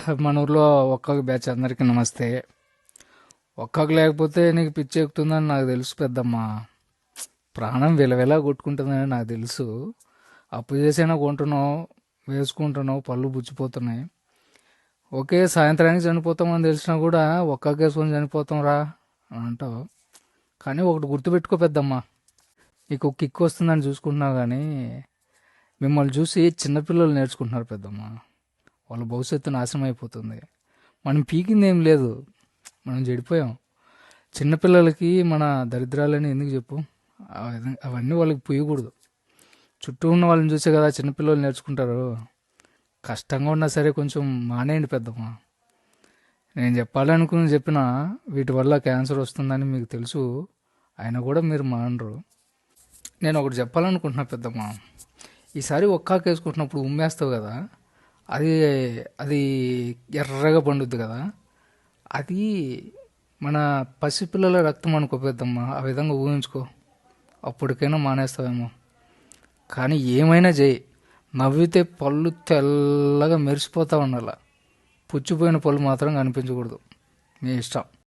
మన ఊర్లో ఒక్కొక్క బ్యాచ్ అందరికీ నమస్తే. ఒక్కొక్క లేకపోతే నీకు పిచ్చి ఎక్కుతుందని నాకు తెలుసు పెద్దమ్మ. ప్రాణం విలవిలా కొట్టుకుంటుందని నాకు తెలుసు. అప్పు చేసైనా కొంటున్నావు, వేసుకుంటున్నావు, పళ్ళు బుచ్చిపోతున్నాయి. ఓకే, సాయంత్రానికి చనిపోతామని తెలిసినా కూడా ఒక్క కేసుకొని చనిపోతాం రా అని అంటావు. కానీ ఒకటి గుర్తుపెట్టుకో పెద్దమ్మ, నీకు ఒక కిక్ వస్తుందని చూసుకుంటున్నావు కానీ మిమ్మల్ని చూసి చిన్నపిల్లలు నేర్చుకుంటున్నారు పెద్దమ్మ. వాళ్ళ భవిష్యత్తు నాశనం అయిపోతుంది. మనం పీకింది ఏం లేదు, మనం చెడిపోయాం. చిన్నపిల్లలకి మన దరిద్రాలని ఎందుకు చెప్పు? అవన్నీ వాళ్ళకి పుయ్యకూడదు. చుట్టూ ఉన్న వాళ్ళని చూసే కదా చిన్నపిల్లలు నేర్చుకుంటారు. కష్టంగా ఉన్నా సరే కొంచెం మానేయండి పెద్దమ్మ. నేను చెప్పాలనుకుని చెప్పిన వీటి వల్ల క్యాన్సర్ వస్తుందని మీకు తెలుసు, అయినా కూడా మీరు మానరు. నేను ఒకటి చెప్పాలనుకుంటున్నా పెద్దమ్మ. ఈసారి ఒక్కాకు వేసుకుంటున్నప్పుడు ఉమ్మేస్తావు కదా, అది అది ఎర్రగా పండుద్ది కదా, అది మన పసిపిల్లల రక్తం అనుకో పెద్దమ్మ. ఆ విధంగా ఊహించుకో, అప్పటికైనా మానేస్తావేమో. కానీ ఏమైనా చేయి, నవ్వితే పళ్ళు తెల్లగా మెరిసిపోతా ఉండాల. పుచ్చిపోయిన పళ్ళు మాత్రం కనిపించకూడదు. మీ ఇష్టం.